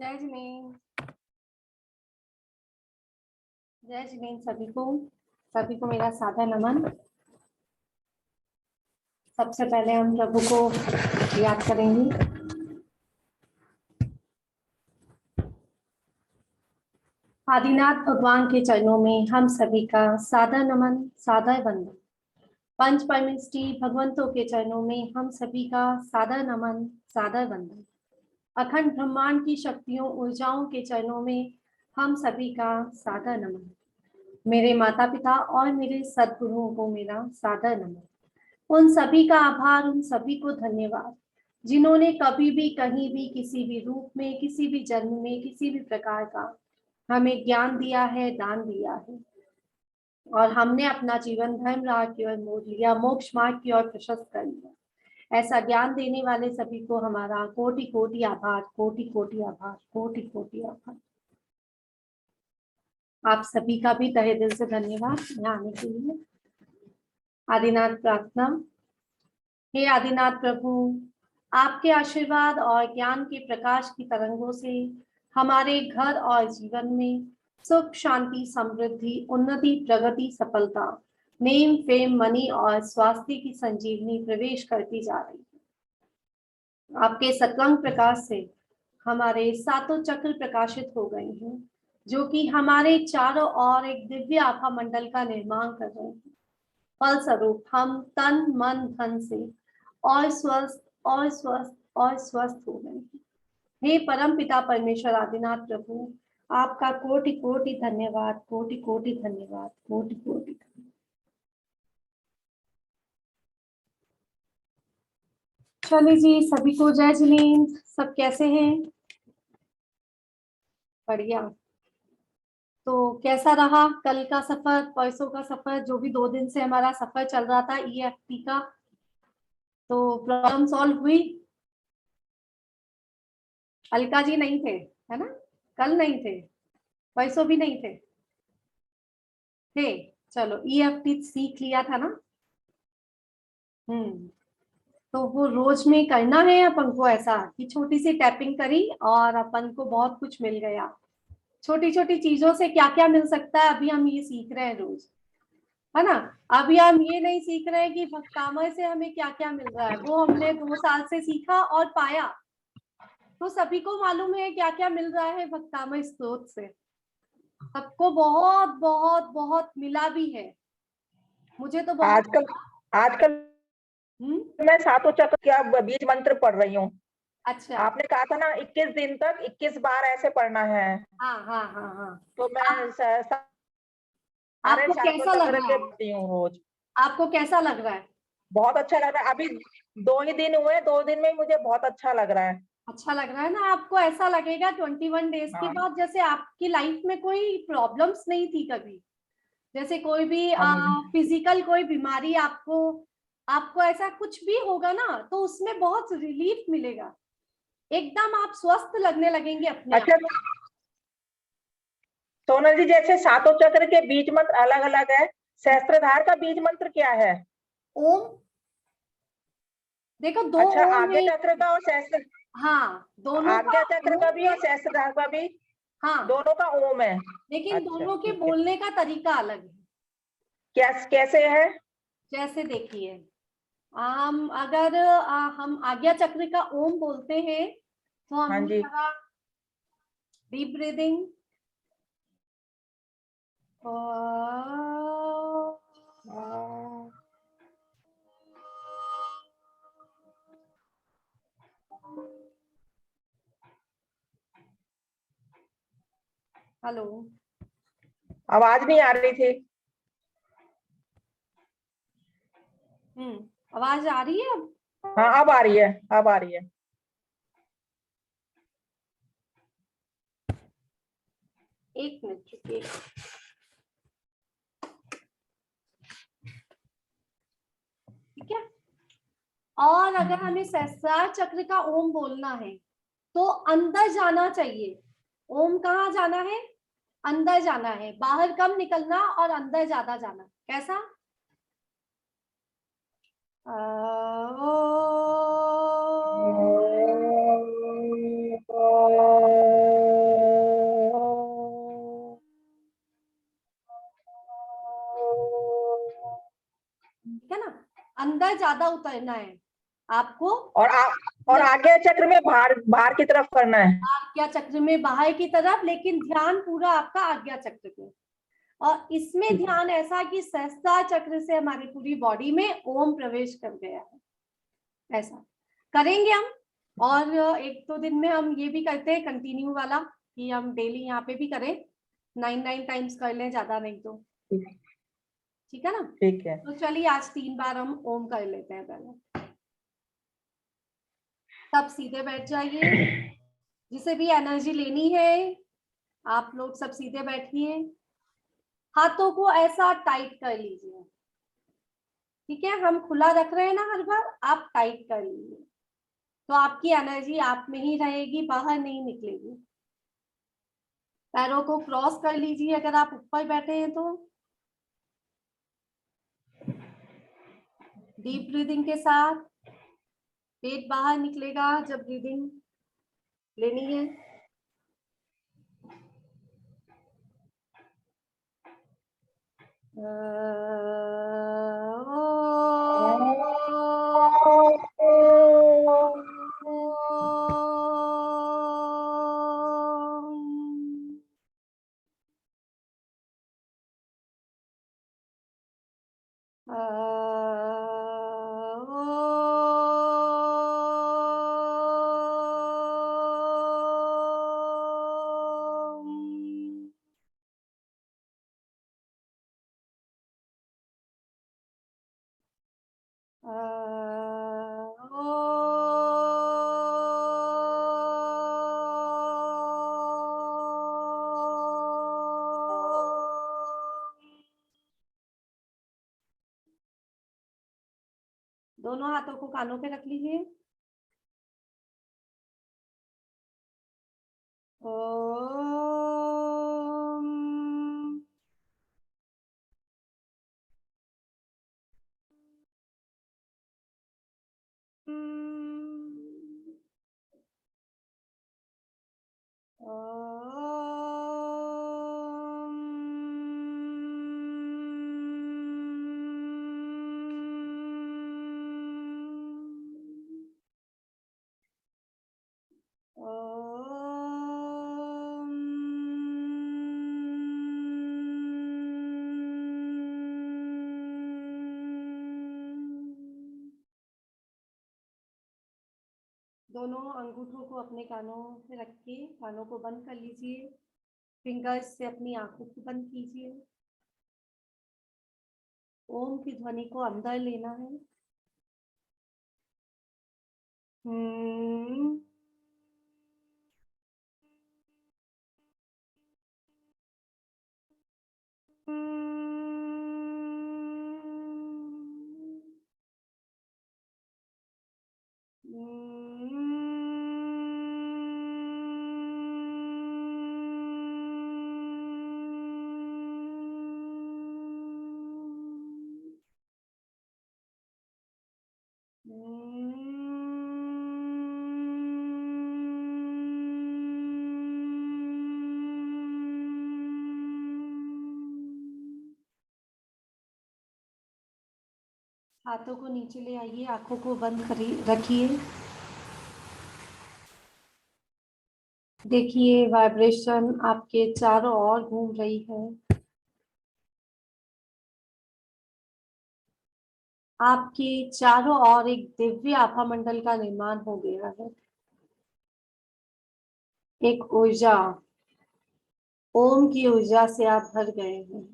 जय जिनेन। जय जिनेन सभी को मेरा सादर नमन। सबसे पहले हम प्रभु को याद करेंगे। आदिनाथ भगवान के चरणों में हम सभी का सादर नमन, सादर वंदन। पंच परमेष्टि भगवंतों के चरणों में हम सभी का सादर नमन, सादर वंदन। अखंड ब्रह्मांड की शक्तियों ऊर्जाओं के चरणों में हम सभी का सादर नमन। मेरे माता पिता और मेरे सद्गुरुओं को मेरा सादर नमन। उन सभी का आभार, उन सभी को धन्यवाद जिन्होंने कभी भी कहीं भी किसी भी रूप में, किसी भी जन्म में, किसी भी प्रकार का हमें ज्ञान दिया है, दान दिया है और हमने अपना जीवन धर्म राह की ओर मोड़ लिया, मोक्ष मार्ग की ओर प्रशस्त कर लिया। ऐसा ज्ञान देने वाले सभी को हमारा कोटि कोटि आभार, कोटि कोटि आभार, कोटि कोटि आभार। आप सभी का भी तहे दिल से धन्यवाद यहाँ आने के लिए। आदिनाथ प्रार्थना। हे आदिनाथ प्रभु, आपके आशीर्वाद और ज्ञान के प्रकाश की तरंगों से हमारे घर और जीवन में सुख, शांति, समृद्धि, उन्नति, प्रगति, सफलता, नेम, फेम, मनी और स्वास्थ्य की संजीवनी प्रवेश करती जा रही है। आपके सत्संग प्रकाश से हमारे सातों चक्र प्रकाशित हो गए हैं, जो कि हमारे चारों ओर एक दिव्य आभा मंडल का निर्माण कर रहे हैं। फलस्वरूप हम तन, मन, धन से और स्वस्थ और स्वस्थ और स्वस्थ हो गए हैं। हे परम पिता परमेश्वर आदिनाथ प्रभु, आपका कोटि कोटि धन्यवाद, कोटि कोटि धन्यवाद, कोटि कोटि धन्यवाद। चलिए जी, सभी को जय जिनेन। सब कैसे हैं? बढ़िया। तो कैसा रहा कल का सफर, परसों का सफर, जो भी 2 दिन से हमारा सफर चल रहा था ईएफटी का? तो प्रॉब्लम सॉल्व हुई? अलका जी नहीं थे, है ना? कल नहीं थे, परसों भी नहीं थे। थे। चलो, ईएफटी सीख लिया था ना? तो वो रोज में करना है अपन को, ऐसा कि छोटी सी टैपिंग करी और अपन को बहुत कुछ मिल गया। छोटी छोटी चीजों से क्या क्या मिल सकता है, अभी हम ये सीख रहे हैं रोज, है ना? अभी हम ये नहीं सीख रहे हैं कि भक्तामय से हमें क्या क्या मिल रहा है, वो हमने 2 साल से सीखा और पाया। तो सभी को मालूम है क्या क्या मिल रहा है भक्तामय स्रोत से। सबको बहुत बहुत बहुत मिला भी है। मुझे तो बहुत आजकल मैं सातों चक्र का बीज मंत्र पढ़ रही हूँ। अच्छा। आपने कहा था ना 21 दिन तक 21 बार ऐसे पढ़ना है। हाँ हाँ हाँ हाँ। तो मैं सारे आपको सातों कैसा लग चक्र रहा के है? पढ़ती हूँ रोज। आपको कैसा लग रहा है? बहुत अच्छा लग रहा है। अभी 2 ही दिन हुए, 2 दिन में मुझे बहुत अच्छा लग रहा है। अच्छा लग रहा है ना? आपको ऐसा लगेगा 21 डेज के हाँ, बाद जैसे आपकी लाइफ में कोई प्रॉब्लम्स नहीं थी कभी, जैसे कोई भी हाँ, फिजिकल कोई बीमारी आपको आपको ऐसा कुछ भी होगा ना, तो उसमें बहुत रिलीफ मिलेगा। एकदम आप स्वस्थ लगने लगेंगे अपने आप। अच्छा सोनल जी, जैसे सातों चक्र के बीज मंत्र अलग अलग है, सहस्त्रधार का बीज मंत्र क्या है? ओम। देखो, 2 अच्छा, ओम आज्ञा है। चक्र का और सहस्त्र, हाँ, दोनों का आज्ञा चक्र ओम का भी है। और सहस्त्रधार का भी, हाँ, दोनों का ओम है। लेकिन अच्छा, दोनों के ठीक है। बोलने का तरीका अलग है। कैसे है? जैसे देखिए, हम अगर हम आज्ञा चक्र का ओम बोलते हैं तो हाँ हमने जी। कहा डीप ब्रीदिंग। हेलो, आवाज नहीं आ रही थी। आवाज आ रही है अब? हाँ, अब आ रही है, अब आ रही है। एक मिनट रुकिए। ठीक है। और अगर हमें सहस्त्रार चक्र का ओम बोलना है तो अंदर जाना चाहिए। ओम कहाँ जाना है? अंदर जाना है, बाहर कम निकलना और अंदर ज्यादा जाना। कैसा? ओ। ठीक है ना, अंदर ज्यादा उतरना है आपको। और आज्ञा चक्र में बाहर बाहर की तरफ करना है। आज्ञा चक्र में बाहर की तरफ, लेकिन ध्यान पूरा आपका आज्ञा चक्र पे। और इसमें ध्यान ऐसा कि सहस्त्रार चक्र से हमारी पूरी बॉडी में ओम प्रवेश कर गया है, ऐसा करेंगे हम। और एक दो दिन में हम ये भी करते हैं कंटिन्यू वाला, कि हम डेली यहाँ पे भी करें, 9 टाइम्स कर लें, ज्यादा नहीं तो। ठीक है ना? ठीक है। तो चलिए आज 3 बार हम ओम कर लेते हैं पहले। सब सीधे बैठ जाइए, जिसे भी एनर्जी लेनी है आप लोग सब सीधे बैठिए, हाथों को ऐसा टाइट कर लीजिए। ठीक है, हम खुला रख रहे हैं ना हर बार, आप टाइट कर लीजिए, तो आपकी एनर्जी आप में ही रहेगी, बाहर नहीं निकलेगी। पैरों को क्रॉस कर लीजिए अगर आप ऊपर बैठे हैं तो। डीप ब्रीदिंग के साथ पेट बाहर निकलेगा जब ब्रीदिंग लेनी है। दोनों हाथों को कानों पे रख लीजिए। ओम। दोनों अंगूठों को अपने कानों पे रख के कानों को बंद कर लीजिए, फिंगर्स से अपनी आंखों को बंद कीजिए। ओम की ध्वनि को अंदर लेना है। हाथों को नीचे ले आइए, आंखों को बंद करिए, रखिए। देखिए वाइब्रेशन आपके चारों ओर घूम रही है। आपके चारों ओर एक दिव्य आभा मंडल का निर्माण हो गया है। एक ऊर्जा, ओम की ऊर्जा से आप भर गए हैं,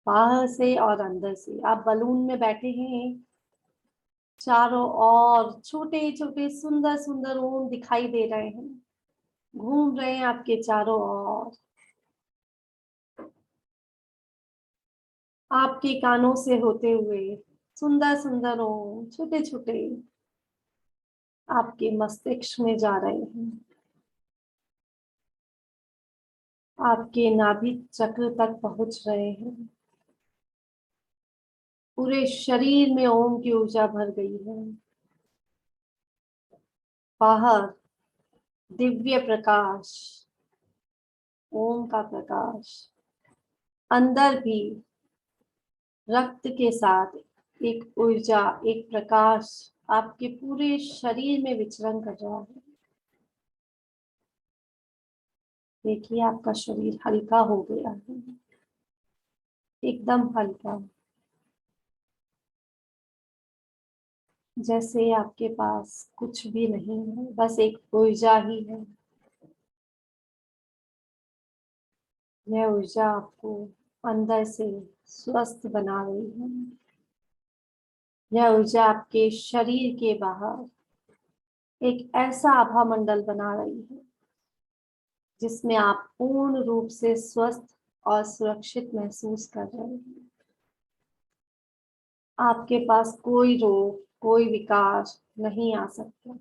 बाहर से और अंदर से। आप बलून में बैठे हैं, चारों ओर छोटे छोटे सुंदर सुंदर ओम दिखाई दे रहे हैं, घूम रहे हैं आपके चारों ओर। आपके कानों से होते हुए सुंदर सुंदर ओम छोटे छोटे आपके मस्तिष्क में जा रहे हैं, आपके नाभि चक्र तक पहुंच रहे हैं। पूरे शरीर में ओम की ऊर्जा भर गई है। बाहर दिव्य प्रकाश, ओम का प्रकाश, अंदर भी रक्त के साथ एक ऊर्जा, एक प्रकाश आपके पूरे शरीर में विचरण कर रहा है। देखिए आपका शरीर हल्का हो गया है, एकदम हल्का, जैसे आपके पास कुछ भी नहीं है, बस एक ऊर्जा ही है। यह ऊर्जा आपको अंदर से स्वस्थ बना रही है। यह ऊर्जा आपके शरीर के बाहर एक ऐसा आभा मंडल बना रही है जिसमें आप पूर्ण रूप से स्वस्थ और सुरक्षित महसूस कर रहे हैं। आपके पास कोई रोग, कोई विकार नहीं आ सकता।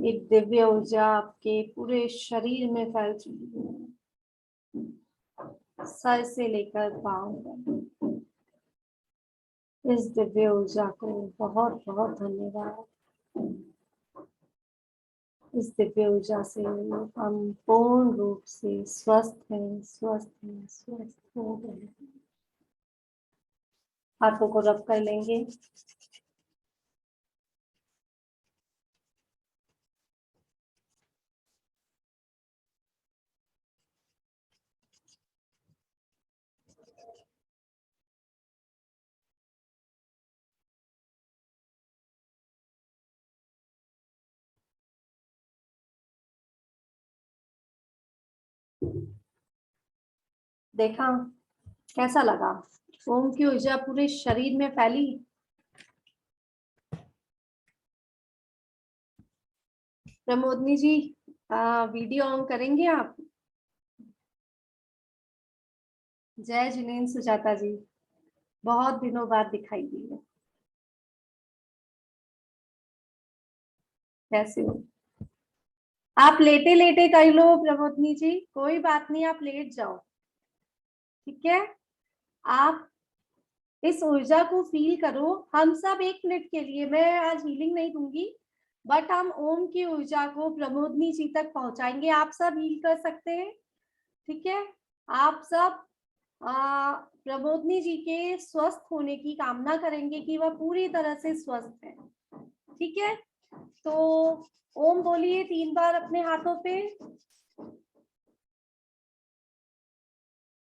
एक दिव्य ऊर्जा आपके पूरे शरीर में फैल चुकी है, सर से लेकर पांव तक। इस दिव्य ऊर्जा को बहुत बहुत धन्यवाद। इस दिव्य ऊर्जा से हम पूर्ण रूप से स्वस्थ हैं, स्वस्थ हैं, स्वस्थ हो गए। हाथों को रब कर लेंगे। देखा कैसा लगा? ओम की ऊर्जा पूरे शरीर में फैली। प्रमोदनी जी, वीडियो ऑन करेंगे आप? जय जिनेन्द्र सुजाता जी, बहुत दिनों बाद दिखाई दी है। कैसे हो? आप लेटे लेटे कर लो प्रमोदनी जी, कोई बात नहीं, आप लेट जाओ, ठीक है? आप इस ऊर्जा को फील करो। हम सब 1 मिनट के लिए, मैं आज हीलिंग नहीं दूंगी, बट हम ओम की ऊर्जा को प्रमोदनी जी तक पहुंचाएंगे। आप सब हील कर सकते हैं, ठीक है? आप सब प्रमोदनी जी के स्वस्थ होने की कामना करेंगे कि वह पूरी तरह से स्वस्थ है, ठीक है? तो ओम बोलिए 3 बार अपने हाथों पे।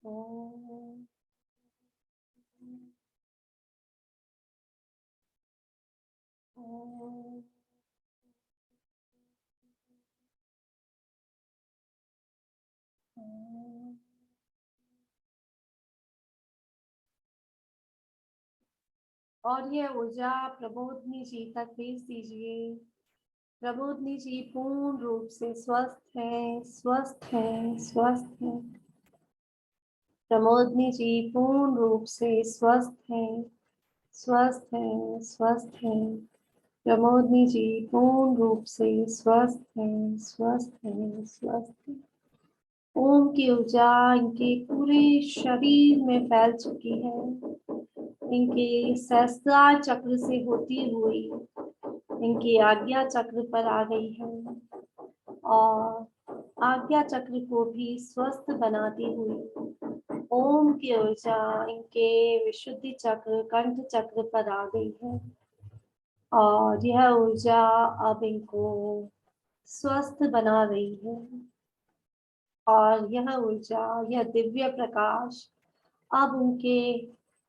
ओम। ओम। ओम। और ये ऊर्जा प्रबोधनी जी तक भेज दीजिए। प्रबोधनी जी पूर्ण रूप से स्वस्थ है, स्वस्थ है, स्वस्थ है। प्रमोदनी जी पूर्ण रूप से स्वस्थ है, स्वस्थ है, स्वस्थ है। प्रमोदनी जी पूर्ण रूप से स्वस्थ है, स्वस्थ है, स्वस्थ है। ओम की ऊर्जा इनके पूरे शरीर में फैल चुकी है, इनके सहस्त्रार चक्र से होती हुई इनकी आज्ञा चक्र पर आ गई है और आज्ञा चक्र को भी स्वस्थ बनाती हुई ओम की ऊर्जा इनके विशुद्धि चक्र, कंठ चक्र पर आ गई है और यह ऊर्जा अब इनको स्वस्थ बना रही है। और यह ऊर्जा, यह दिव्य प्रकाश अब उनके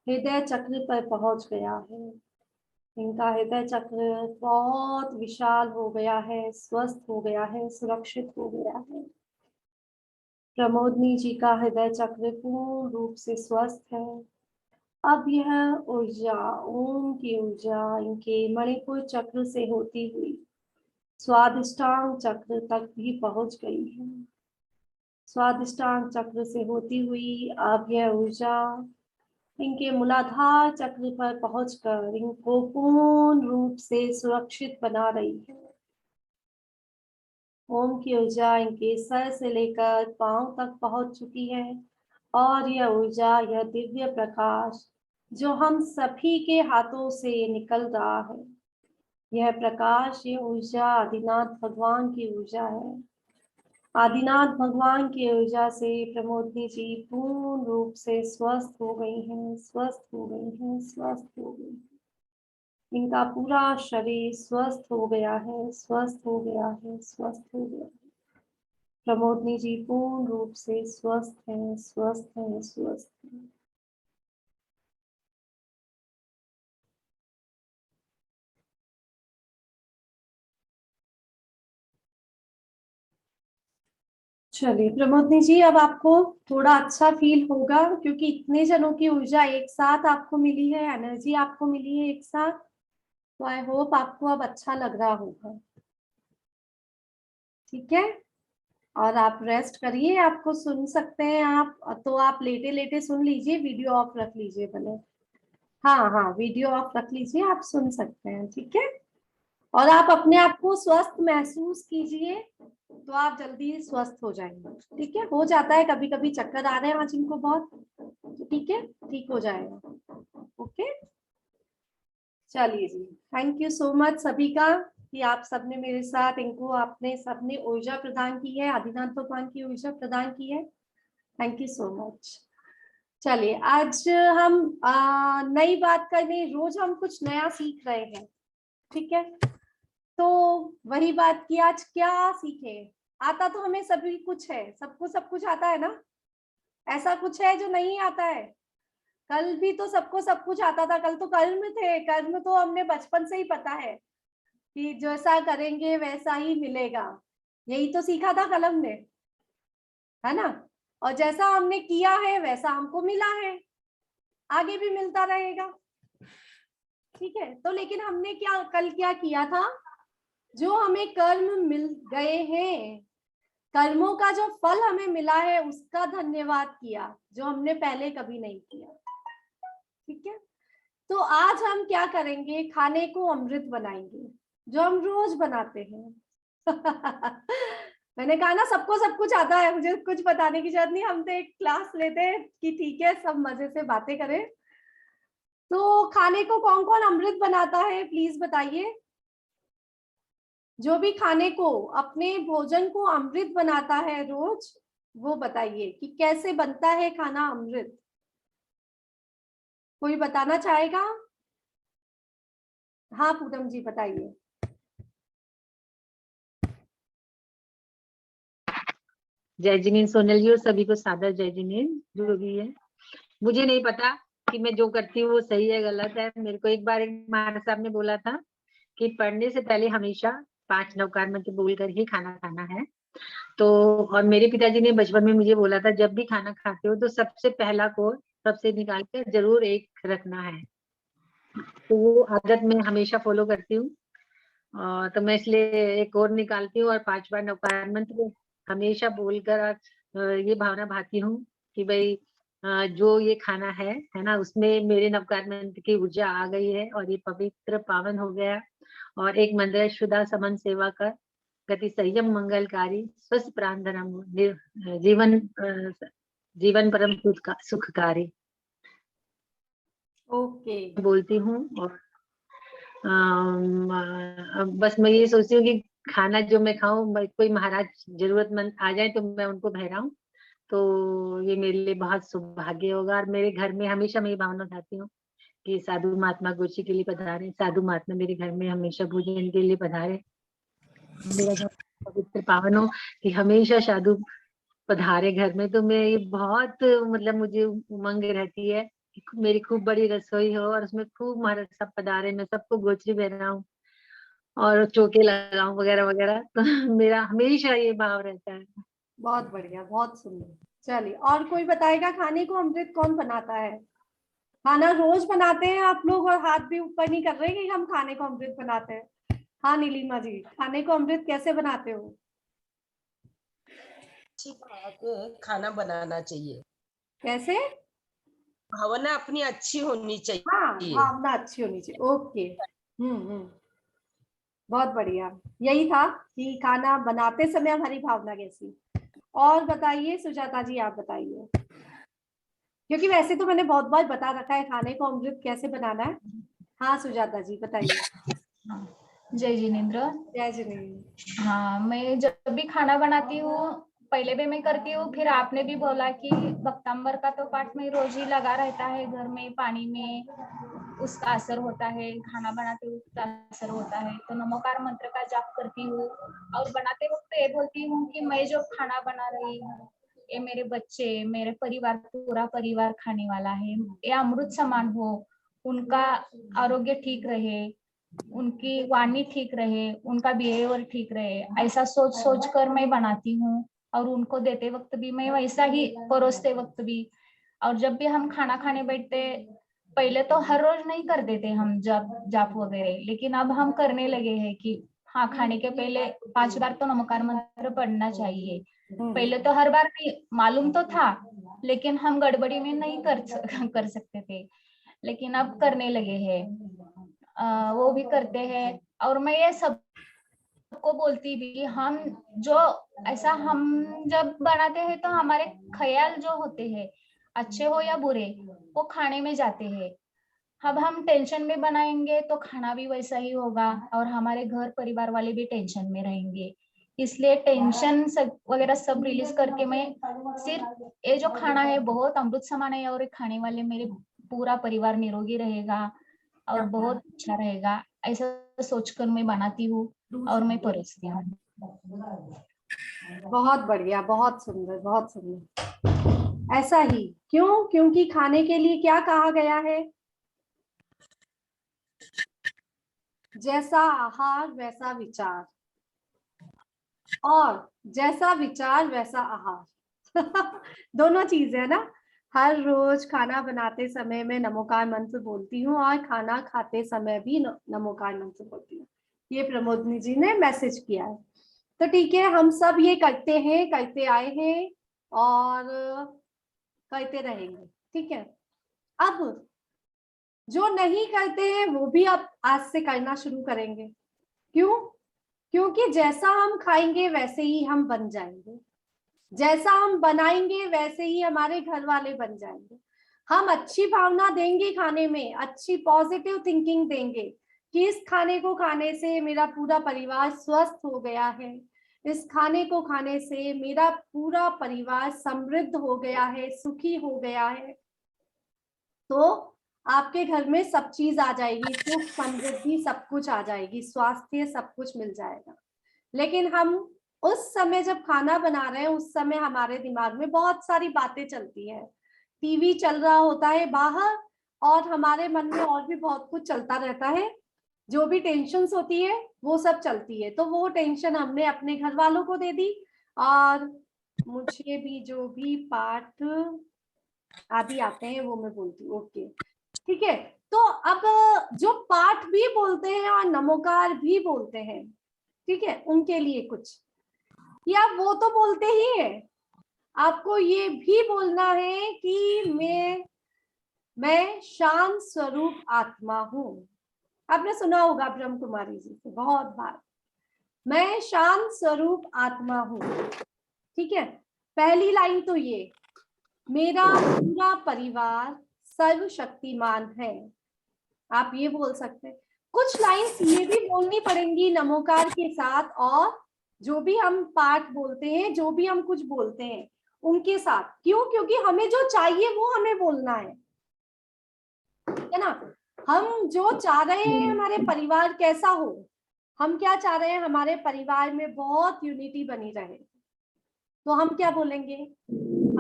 हृदय चक्र पर पहुंच गया है। इनका हृदय चक्र बहुत विशाल हो गया है, स्वस्थ हो गया है, सुरक्षित हो गया है। प्रमोदनी जी का हृदय चक्र पूर्ण रूप से स्वस्थ है। अब यह ऊर्जा, ओम की ऊर्जा इनके मणिपुर चक्र से होती हुई स्वादिष्टांग चक्र तक भी पहुंच गई है। स्वादिष्टांग चक्र से होती हुई अब यह ऊर्जा इनके मूलाधार चक्र पर पहुंचकर इनको पूर्ण रूप से सुरक्षित बना रही है। ओम की ऊर्जा इनके सर से लेकर पांव तक पहुंच चुकी है और यह ऊर्जा, यह दिव्य प्रकाश जो हम सभी के हाथों से निकल रहा है, यह प्रकाश, ये ऊर्जा आदिनाथ भगवान की ऊर्जा है। आदिनाथ भगवान की ऊर्जा से प्रमोदनी जी पूर्ण रूप रूप से स्वस्थ हो गई हैं, स्वस्थ हो गई हैं, स्वस्थ हो गई हैं। इनका पूरा शरीर स्वस्थ हो गया है, स्वस्थ हो गया है, स्वस्थ हो गया है। प्रमोदनी जी पूर्ण रूप से स्वस्थ हैं, स्वस्थ हैं, स्वस्थ हैं। चलिए प्रमोदनी जी, अब आपको थोड़ा अच्छा फील होगा क्योंकि इतने जनों की ऊर्जा एक साथ आपको मिली है, एनर्जी आपको मिली है एक साथ। तो आई होप आपको अब अच्छा लग रहा होगा। ठीक है, और आप रेस्ट करिए, आपको सुन सकते हैं आप तो आप लेटे लेटे सुन लीजिए, वीडियो ऑफ रख लीजिए भले। हाँ हाँ, वीडियो ऑफ रख लीजिए, आप सुन सकते हैं। ठीक है, और आप अपने आप को स्वस्थ महसूस कीजिए तो आप जल्दी स्वस्थ हो जाएंगे। ठीक है, हो जाता है कभी कभी, चक्कर आ रहे हैं आज इनको बहुत, तो ठीक है, ठीक हो जाएगा। ओके, चलिए जी, थैंक यू सो मच सभी का कि आप सबने मेरे साथ इनको आपने सबने ऊर्जा प्रदान की है, आदिनाथ भगवान की ऊर्जा प्रदान की है। Thank you so much. चलिए, आज हम नई बात करने, रोज हम कुछ नया सीख रहे हैं। ठीक है, तो वही बात की आज क्या सीखे। आता तो हमें सभी कुछ है, सबको सब कुछ आता है ना, ऐसा कुछ है जो नहीं आता है। कल भी तो सबको सब कुछ आता था, कल तो कर्म थे, कर्म तो हमने बचपन से ही पता है कि जैसा करेंगे वैसा ही मिलेगा, यही तो सीखा था कलम ने, है ना। और जैसा हमने किया है वैसा हमको मिला है, आगे भी मिलता रहेगा। ठीक है, तो लेकिन हमने क्या कल क्या किया था, जो हमें कर्म मिल गए हैं, कर्मों का जो फल हमें मिला है उसका धन्यवाद किया, जो हमने पहले कभी नहीं किया। ठीक है, तो आज हम क्या करेंगे, खाने को अमृत बनाएंगे, जो हम रोज बनाते हैं। मैंने कहा ना, सबको सब कुछ आता है, मुझे कुछ बताने की जरूरत नहीं, हम तो एक क्लास लेते हैं कि ठीक है सब मजे से बातें करें। तो खाने को कौन कौन अमृत बनाता है, प्लीज बताइए। जो भी खाने को, अपने भोजन को अमृत बनाता है रोज, वो बताइए कि कैसे बनता है खाना अमृत। कोई बताना चाहेगा? हाँ पूनम जी बताइए। जय जिनेन्द्र सोनल जी और सभी को सादर जय जिनेन्द्र। जो भी है, मुझे नहीं पता कि मैं जो करती हूँ वो सही है गलत है। मेरे को एक बार एक महाराज साहब ने बोला था कि पढ़ने से पहले हमेशा 5 नवकार मंत्र बोलकर ही खाना खाना है। तो और मेरे पिताजी ने बचपन में मुझे बोला था, जब भी खाना खाते हो तो सबसे पहला कोर सबसे निकाल कर जरूर एक रखना है। तो वो आदत मैं हमेशा फॉलो करती हूँ। तो मैं इसलिए एक और निकालती हूँ और 5 बार नवकार मंत्र हमेशा बोलकर ये भावना भाती हूँ कि भाई जो ये खाना है ना, उसमें मेरे नवकार मंत्र की ऊर्जा आ गई है और ये पवित्र पावन हो गया। और एक मंत्र है, शुदा समन सेवा कर गति संयम मंगलकारी स्वस्थ प्राण धर्म जीवन जीवन परम सुखकारी ओके, बोलती हूँ। और बस मैं ये सोचती हूँ कि खाना जो मैं खाऊं, कोई महाराज जरूरतमंद आ जाए तो मैं उनको बहराऊं, तो ये मेरे लिए बहुत सौभाग्य होगा। और मेरे घर में हमेशा मैं ये भावना उठाती हूँ कि साधु महात्मा गोची के लिए पधारे, साधु महात्मा मेरे घर में हमेशा भोजन के लिए पधारे, मेरा घर पवित्र पावन हो कि हमेशा साधु पधारे घर में। तो मैं ये बहुत मतलब मुझे उमंग रहती है कि मेरी खूब बड़ी रसोई हो और उसमें खूब महाराज सब पधारे, मैं सबको गोचरी पहनाऊं और चौके लगाऊं वगैरह वगैरह। तो मेरा हमेशा ये भाव रहता है। बहुत बढ़िया, बहुत सुंदर। चलिए, और कोई बताएगा खाने को अमृत कौन बनाता है? खाना रोज बनाते हैं आप लोग और हाथ भी ऊपर नहीं कर रहे कि हम खाने को अमृत बनाते हैं। हाँ नीलिमा जी, खाने को अमृत कैसे बनाते हो? अच्छी बना के खाना बनाना चाहिए, कैसे? भावना अपनी अच्छी होनी हाँ, चाहिए। भावना अच्छी होनी चाहिए। ओके, बहुत बढ़िया। यही था कि खाना बनाते समय हमारी भावना कैसी। और बताइए सुजाता जी, आप बताइए, क्योंकि वैसे तो मैंने बहुत बार बता रखा है खाने को अमृत कैसे बनाना है। हाँ सुजाता जी बताइए। जय जिनेन्द्र। जय जिनेन्द्र। हाँ, मैं जब भी खाना बनाती हूँ पहले भी मैं करती हूँ, फिर आपने भी बोला कि भक्तांबर का तो पाठ में रोज ही लगा रहता है, घर में पानी में उसका असर होता है, खाना बनाते हुए उसका असर होता है, तो नमोकार मंत्र का जाप करती हूँ। और बनाते वक्त ये बोलती हूँ कि मैं जो खाना बना रही हूँ, ये मेरे बच्चे, मेरे परिवार, पूरा परिवार खाने वाला है, ये अमृत समान हो, उनका आरोग्य ठीक रहे, उनकी वाणी ठीक रहे, उनका बिहेवियर ठीक रहे, ऐसा सोच सोच कर मैं बनाती हूँ। और उनको देते वक्त भी मैं वैसा ही, परोसते वक्त भी। और जब भी हम खाना खाने बैठते, पहले तो हर रोज नहीं कर देते हम जाप वगैरह, लेकिन अब हम करने लगे हैं कि हाँ, खाने के पहले 5 बार तो नमोकार मंत्र पढ़ना चाहिए। पहले तो हर बार नहीं मालूम तो था, लेकिन हम गड़बड़ी में नहीं कर सकते थे, लेकिन अब करने लगे हैं। वो भी करते हैं। और मैं ये सबको बोलती भी, हम जो ऐसा हम जब बनाते हैं तो हमारे ख्याल जो होते हैं, अच्छे हो या बुरे, वो खाने में जाते हैं। अब हम टेंशन में बनाएंगे तो खाना भी वैसा ही होगा, और हमारे घर परिवार वाले भी टेंशन में रहेंगे। इसलिए टेंशन सब वगैरह सब रिलीज करके मैं सिर्फ ये जो खाना है बहुत अमृत समान है, और ये खाने वाले मेरे पूरा परिवार निरोगी रहेगा और बहुत अच्छा रहेगा, ऐसा सोचकर मैं बनाती हूँ और मैं परोसती हूँ। बहुत बढ़िया, बहुत सुंदर, बहुत सुंदर। ऐसा ही क्यों? क्योंकि खाने के लिए क्या कहा गया है? जैसा आहार वैसा विचार, और जैसा विचार वैसा आहार। दोनों चीजें है ना। हर रोज खाना बनाते समय मैं नमोकार मंत्र बोलती हूँ, और खाना खाते समय भी नमोकार मंत्र बोलती हूँ। ये प्रमोदनी जी ने मैसेज किया है। तो ठीक है, हम सब ये करते हैं, करते आए हैं और करते रहेंगे। ठीक है, अब जो नहीं करते हैं वो भी अब आज से करना शुरू करेंगे। क्यों? क्योंकि जैसा हम खाएंगे वैसे ही हम बन जाएंगे, जैसा हम बनाएंगे वैसे ही हमारे घर वाले बन जाएंगे। हम अच्छी भावना देंगे खाने में, अच्छी पॉजिटिव थिंकिंग देंगे कि इस खाने को खाने से मेरा पूरा परिवार स्वस्थ हो गया है, इस खाने को खाने से मेरा पूरा परिवार समृद्ध हो गया है, सुखी हो गया है, तो आपके घर में सब चीज आ जाएगी, सुख समृद्धि सब कुछ आ जाएगी, स्वास्थ्य सब कुछ मिल जाएगा। लेकिन हम उस समय जब खाना बना रहे हैं, उस समय हमारे दिमाग में बहुत सारी बातें चलती हैं, टीवी चल रहा होता है बाहर, और हमारे मन में और भी बहुत कुछ चलता रहता है। जो भी टेंशन्स होती है वो सब चलती है, तो वो टेंशन हमने अपने घर वालों को दे दी, और मुझे भी जो भी पाठ आदि आते हैं वो मैं बोलती हूँ। ओके, ठीक है। तो अब जो पाठ भी बोलते हैं और नमोकार भी बोलते हैं, ठीक है, उनके लिए कुछ, या वो तो बोलते ही है, आपको ये भी बोलना है कि मैं शांत स्वरूप आत्मा हूँ। आपने सुना होगा ब्रह्म कुमारी जी से बहुत बार, मैं शांत स्वरूप आत्मा हूँ। ठीक है, पहली लाइन तो ये, मेरा पूरा परिवार सर्वशक्तिमान है, आप ये बोल सकते हैं। कुछ लाइन्स ये भी बोलनी पड़ेंगी नमोकार के साथ, और जो भी हम पाठ बोलते हैं, जो भी हम कुछ बोलते हैं उनके साथ। क्यों? क्योंकि हमें जो चाहिए वो हमें बोलना है ना। हम जो चाह रहे हैं हमारे परिवार कैसा हो, हम क्या चाह रहे हैं, हमारे परिवार में बहुत यूनिटी बनी रहे, तो हम क्या बोलेंगे,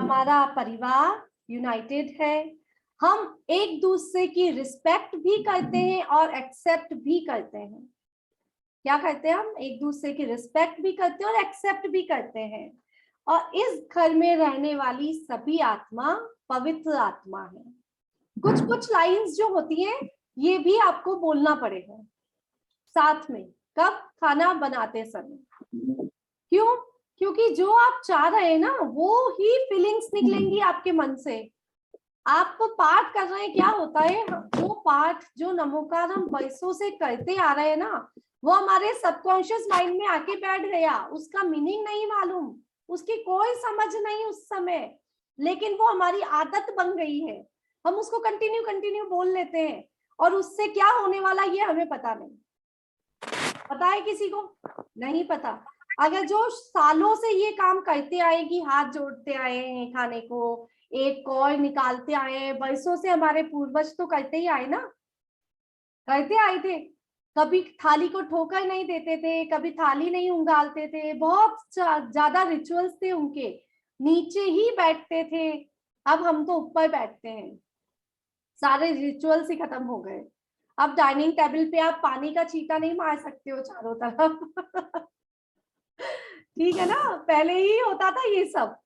हमारा परिवार यूनाइटेड है, हम एक दूसरे की रिस्पेक्ट भी करते हैं और एक्सेप्ट भी करते हैं। क्या करते हैं हम? एक दूसरे की रिस्पेक्ट भी करते हैं और एक्सेप्ट भी करते हैं। और इस घर में रहने वाली सभी आत्मा पवित्र आत्मा है। कुछ कुछ लाइंस जो होती हैं ये भी आपको बोलना पड़ेगा साथ में, कब? खाना बनाते समय। क्यों? क्योंकि जो आप चाह रहे हैं ना वो ही फीलिंग्स निकलेंगी आपके मन से। आप पाठ कर रहे हैं, क्या होता है, जो पाठ, जो नमोकार हम वर्षों से करते आ रहे हैं ना, वो हमारे सबकॉन्शियस माइंड में आके बैठ गया, उसका मीनिंग नहीं मालूम, उसकी कोई समझ नहीं उस समय, लेकिन वो हमारी आदत बन गई है, हम उसको कंटिन्यू बोल लेते हैं, और उससे क्या होने वाला ये हमें पता नहीं। पता है किसी को? नहीं पता। अगर जो सालों से ये काम करते आए कि हाथ जोड़ते आए हैं खाने को, एक कौर निकालते आए हैं, वर्षों से हमारे पूर्वज तो करते ही आए ना, करते आए थे। कभी थाली को ठोकर नहीं देते थे, कभी थाली नहीं उंगालते थे, बहुत ज्यादा रिचुअल्स थे उनके, नीचे ही बैठते थे। अब हम तो ऊपर बैठते हैं, सारे रिचुअल्स ही खत्म हो गए। अब डाइनिंग टेबल पे आप पानी का छींटा नहीं मार सकते हो चारों तरफ ठीक है ना, पहले ही होता था ये सब।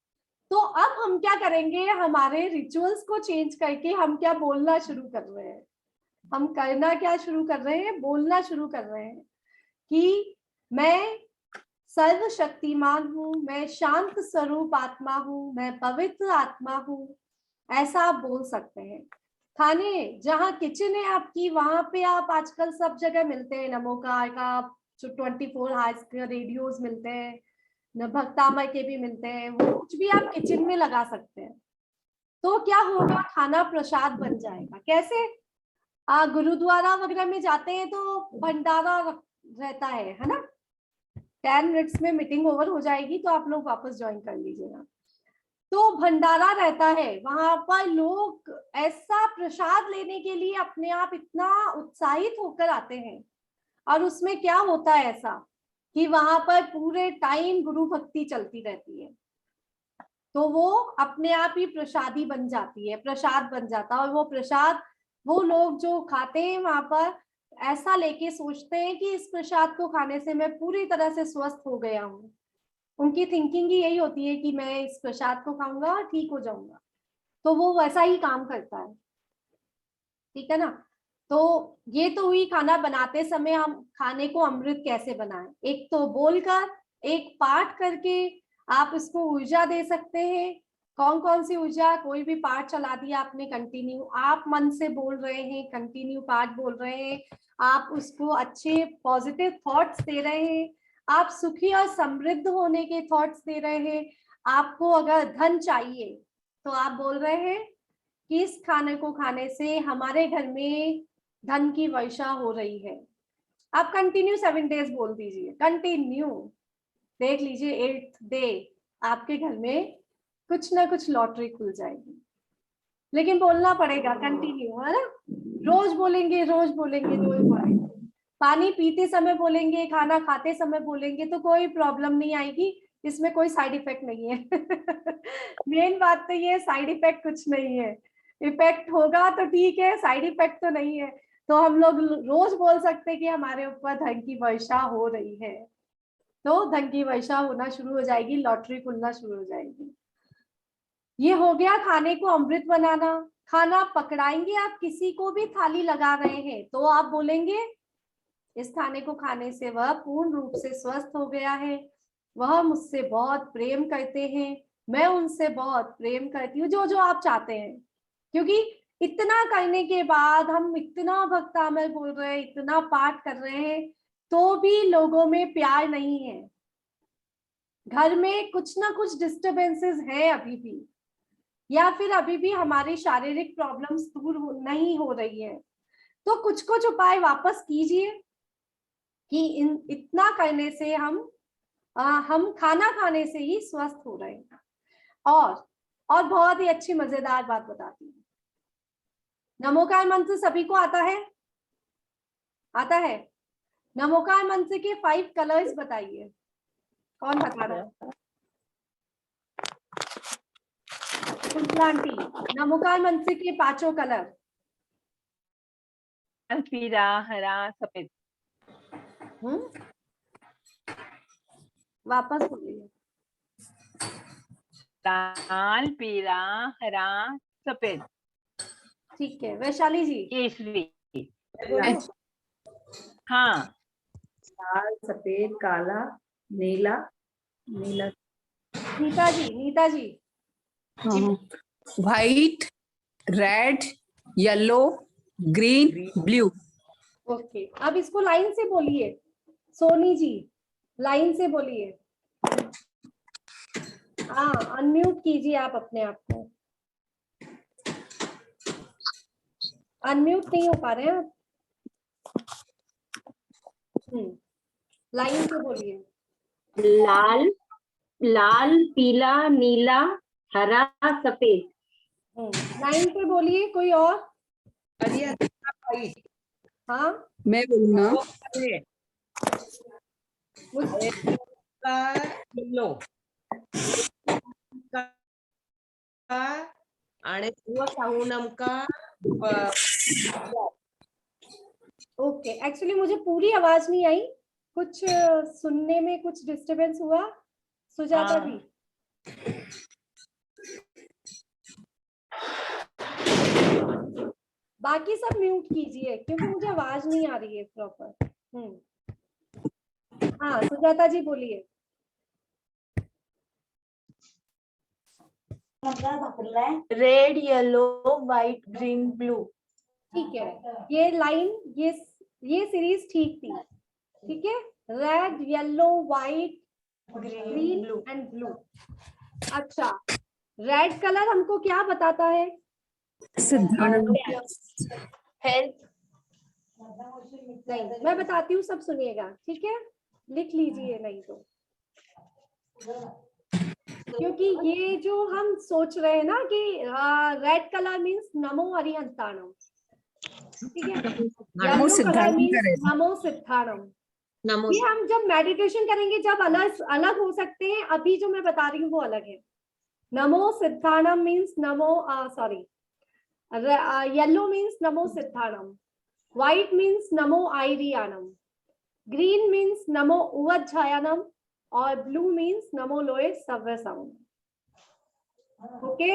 तो अब हम क्या करेंगे, हमारे रिचुअल्स को चेंज करके हम क्या बोलना शुरू कर रहे हैं, हम करना क्या शुरू कर रहे हैं, बोलना शुरू कर रहे हैं कि मैं सर्वशक्तिमान हूँ, मैं शांत स्वरूप आत्मा हूँ, मैं पवित्र आत्मा हूँ, ऐसा आप बोल सकते हैं। खाने जहाँ किचन है आपकी, वहां पे आप आजकल सब जगह मिलते हैं, नमोकार का जो 24 हार्स के रेडियोस मिलते हैं, न भक्तामय के भी मिलते हैं, वो कुछ भी आप किचन में लगा सकते हैं। तो क्या होगा, खाना प्रसाद बन जाएगा। कैसे, गुरुद्वारा वगैरह में जाते हैं तो भंडारा रहता है ना, 10 मिनट्स में मीटिंग ओवर हो जाएगी तो आप लोग वापस ज्वाइन कर लीजिएगा। तो भंडारा रहता है, वहां पर लोग ऐसा प्रसाद लेने के लिए अपने आप इतना उत्साहित होकर आते हैं। और उसमें क्या होता है ऐसा कि वहां पर पूरे टाइम गुरु भक्ति चलती रहती है, तो वो अपने आप ही प्रसादी बन जाती है, प्रसाद बन जाता है। और वो प्रसाद वो लोग जो खाते हैं वहां पर ऐसा लेके सोचते हैं कि इस प्रसाद को खाने से मैं पूरी तरह से स्वस्थ हो गया हूँ। उनकी थिंकिंग ही यही होती है कि मैं इस प्रसाद को खाऊंगा और ठीक हो जाऊंगा। तो वो वैसा ही काम करता है, ठीक है ना। तो ये तो हुई खाना बनाते समय हम खाने को अमृत कैसे बनाएं। एक तो बोलकर, एक पाठ करके आप इसको ऊर्जा दे सकते हैं। कौन कौन सी ऊर्जा, कोई भी पाठ चला दिया आपने कंटिन्यू, आप मन से बोल रहे हैं, कंटिन्यू पाठ बोल रहे हैं, आप उसको अच्छे पॉजिटिव थॉट्स दे रहे हैं, आप सुखी और समृद्ध होने के थॉट्स दे रहे हैं। आपको अगर धन चाहिए तो आप बोल रहे हैं कि इस खाने को खाने से हमारे घर में धन की वर्षा हो रही है। आप कंटिन्यू 7 डेज बोल दीजिए, कंटिन्यू, देख लीजिए 8th डे आपके घर में कुछ ना कुछ लॉटरी खुल जाएगी। लेकिन बोलना पड़ेगा कंटिन्यू, है ना, रोज बोलेंगे, रोज बोलेंगे, रोज बोलेंगे। पानी पीते समय बोलेंगे, खाना खाते समय बोलेंगे तो कोई प्रॉब्लम नहीं आएगी, इसमें कोई साइड इफेक्ट नहीं है मेन बात तो ये, साइड इफेक्ट कुछ नहीं है। इफेक्ट होगा तो ठीक है, साइड इफेक्ट तो नहीं है। तो हम लोग रोज बोल सकते हैं कि हमारे ऊपर धन की वर्षा हो रही है, तो धन की वर्षा होना शुरू हो जाएगी, लॉटरी खुलना शुरू हो जाएगी। ये हो गया खाने को अमृत बनाना। खाना पकड़ाएंगे आप, किसी को भी थाली लगा रहे हैं तो आप बोलेंगे इस खाने को खाने से वह पूर्ण रूप से स्वस्थ हो गया है, वह मुझसे बहुत प्रेम करते हैं, मैं उनसे बहुत प्रेम करती हूँ, जो जो आप चाहते हैं। क्योंकि इतना करने के बाद हम इतना भक्तामय बोल रहे हैं, इतना पाठ कर रहे हैं, तो भी लोगों में प्यार नहीं है, घर में कुछ ना कुछ डिस्टरबेंसेस है अभी भी, या फिर अभी भी हमारी शारीरिक प्रॉब्लम्स दूर नहीं हो रही है। तो कुछ कुछ उपाय वापस कीजिए कि इतना करने से हम खाना खाने से ही स्वस्थ हो रहे हैं। और बहुत ही अच्छी मजेदार बात बताती हूँ, नमोकार मंत्र सभी को आता है, आता है? नमोकार मंत्र के 5 कलर्स बताइए, कौन बता रहा है? नमोकार मंत्र के 5 कलर। पीला, हरा, सफेद। वापस बोलिए। लाल, पीला, हरा, सफेद। ठीक है, वैशाली जी केसरी। बोलो। हाँ, लाल, सफेद, काला, नीला, नीला। Nita ji white, red, yellow, green, blue. Okay, अब इसको लाइन से बोलिए। सोनी जी लाइन से बोलिए। हाँ, अनम्यूट कीजिए आप अपने आप को, अनम्यूट नहीं हो पा रहे हैं आप। लाइन से बोलिए। लाल, लाल, पीला, नीला, हरा, सफेद। लाइन पे बोलिए कोई और। व्हाइट, हाँ मैं बोलूँ ना? का येलो का आणि वो सांगू नमका ओके, एक्चुअली मुझे पूरी आवाज नहीं आई, कुछ सुनने में कुछ डिस्टरबेंस हुआ। सुजाता हाँ। जी, बाकी सब म्यूट कीजिए क्योंकि मुझे आवाज नहीं आ रही है प्रॉपर। हाँ सुजाता जी बोलिए। Red, yellow, white, green, blue. ठीक है, ये लाइन, ये सीरीज ठीक थी। ठीक है, red, yellow, white, green and blue. अच्छा, रेड कलर हमको क्या बताता है? सिद्धांत। हेल्थ। नहीं, मैं बताती हूँ, सब सुनिएगा। ठीक है, लिख लीजिए नहीं तो, क्योंकि ये जो हम सोच रहे हैं ना कि रेड कलर मीन्स नमो अरिहंताणम, ठीक है, येलो कलर सिद्धांत मीन्स करेगा। नमो सिद्धाणम। नमो। ये हम जब मेडिटेशन करेंगे जब अलग अलग हो सकते हैं, अभी जो मैं बता रही हूँ वो अलग है। नमो सिद्धाणम मीन्स नमो सॉरी येलो मीन्स नमो सिद्धाणम, व्हाइट मीन्स नमो आयरियानम, ग्रीन मीन्स नमो उवज्झायानम और ब्लू मीन्स नमो लोए सव्य साउंड। ओके,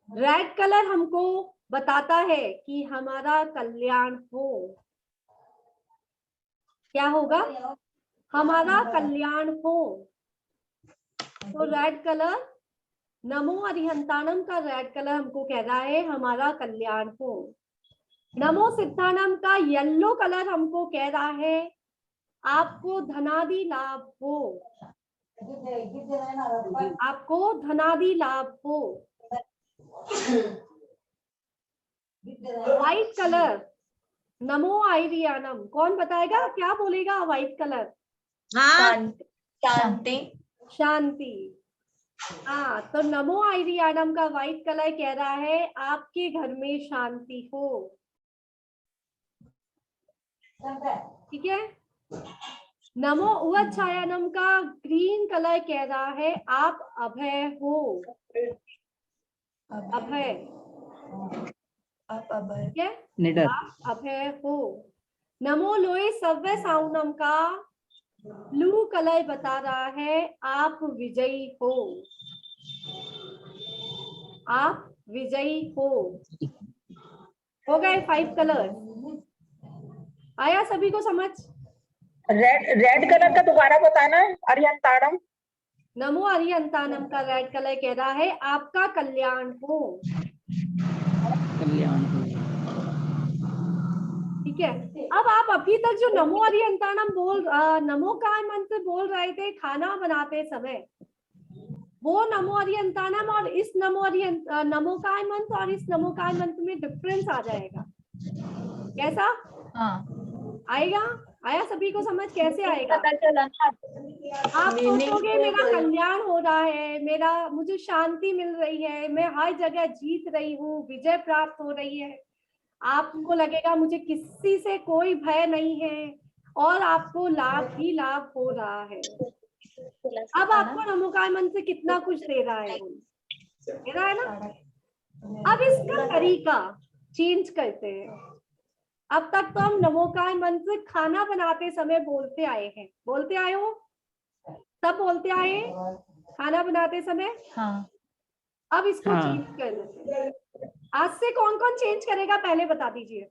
रेड कलर हमको बताता है कि हमारा कल्याण हो। क्या होगा? हमारा कल्याण हो। तो रेड कलर, नमो अरिहंताणम का रेड कलर हमको कह रहा है हमारा कल्याण हो। नमो सिद्धाणम का येलो कलर हमको कह रहा है आपको धनादि लाभ हो, आपको धनादि लाभ हो। व्हाइट कलर नमो आयरियानम, कौन बताएगा, क्या बोलेगा व्हाइट कलर? शांति। शांति। हाँ, तो नमो आयरियानम का व्हाइट कलर कह रहा है आपके घर में शांति हो। ठीक है, नमो उवज्झायानम का ग्रीन कलर कह रहा है आप अभय हो, अभय। ठीक है, निडर। आप अभय हो। नमो लोए सव्य साउनम का ब्लू कलर बता रहा है आप विजयी हो, आप विजयी हो। हो गए 5 कलर, आया सभी को समझ? रेड कलर का दोबारा बताना, अरिहंताणम। नमो अरिहंताणम का रेड कलर कह रहा है आपका कल्याण हो। ठीक है, अब आप अभी तक जो नमो अरिहंताणम नमो का मंत्र बोल रहे थे खाना बनाते समय, वो नमो अरिहंताणम और इस नमो काय मंत्र और इस नमो काय मंत्र में डिफरेंस आ जाएगा। कैसा? आएगा? आया सभी को समझ? कैसे आएगा? पता चला ना। आप सोचोगे मेरा कल्याण हो रहा है, मुझे शांति मिल रही है, मैं हर जगह जीत रही हूँ, विजय प्राप्त हो रही है, आपको लगेगा मुझे किसी से कोई भय नहीं है और आपको लाभ ही लाभ हो रहा है। अब आपको नमोकार मंत्र कितना कुछ दे रहा है, दे रहा है ना। अब इसका तरीका चेंज करते हैं। अब तक तो हम नमोकार मंत्र खाना बनाते समय बोलते आए हैं, बोलते आए हो, सब बोलते आए हैं खाना बनाते समय। हाँ। अब इसको चेंज कर देते हैं। आज से कौन कौन चेंज करेगा पहले बता दीजिए।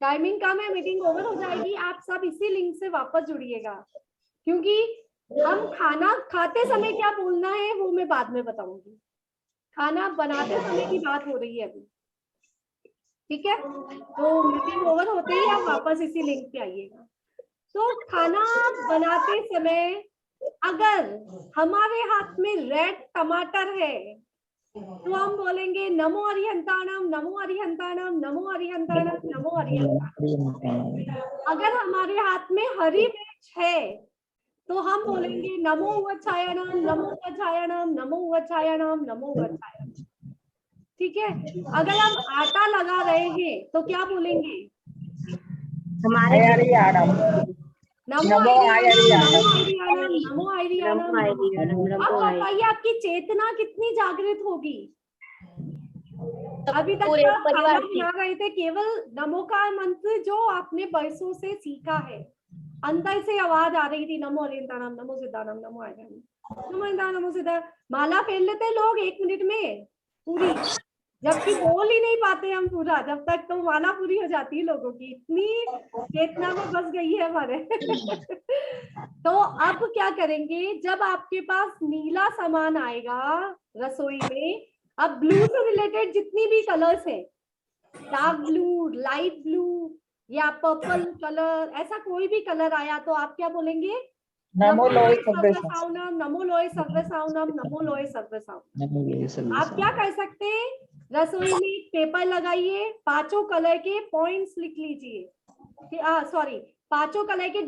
टाइमिंग कम है, मीटिंग ओवर हो जाएगी, आप सब इसी लिंक से वापस जुड़िएगा, क्योंकि हम खाना खाते समय क्या बोलना है वो मैं बाद में बताऊंगी। खाना बनाते समय की बात हो रही है अभी, ठीक है। तो मीटिंग ओवर होते ही आप वापस इसी लिंक पे आइएगा। तो खाना बनाते समय अगर हमारे हाथ में रेड टमाटर है तो हम बोलेंगे नमो अरिहंताणम, नमो अरिहंताणम, नमो अरिहंताणम, नमो अरिहंताणम। अगर हमारे हाथ में हरी मिर्च है तो हम बोलेंगे नमो वच्छायनम, नमो वच्छायनम, नमो वच्छायनम, नमो वच्छायनम। ठीक है। अगर हम आटा लगा रहे हैं तो क्या बोलेंगे? आयरियाणम, नमो नमो आयरियाणम, नमो आयरियाणम। आयरियाणम, नमो आयरियाणम। अब बताइए आपकी चेतना कितनी जागृत होगी? अभी तक पूरे तो आप खाना परिवार की। बना रहे थे, केवल नमोकार मंत्र जो आपने बरसों से सीखा है, अंदर से आवाज आ रही थी नमो अरिंदानम, नमो सिद्धानम, नमो आयरियाणम, नमो अरिंदानम, नमो सिद्धा। माला फेर लेते लोग 1 मिनट में पूरी, जबकि बोल ही नहीं पाते हम पूरा, जब तक तो माला पूरी हो जाती है लोगों की, इतनी चेतना में बस गई है हमारे। तो अब क्या करेंगे, जब आपके पास नीला सामान आएगा रसोई में, अब ब्लू से रिलेटेड जितनी भी कलर्स हैं, डार्क ब्लू, लाइट ब्लू या पर्पल कलर, ऐसा कोई भी कलर आया तो आप क्या बोलेंगे? नमो लोय सब्बे सर्वसाउनम, नमो लोय सर्वसाउनम, नमो लोय सर्वसाउनम। आप क्या कर सकते हैं, रसोई में एक पेपर लगाइए, 5 कलर के पॉइंट्स लिख लीजिए, सॉरी 5 कलर के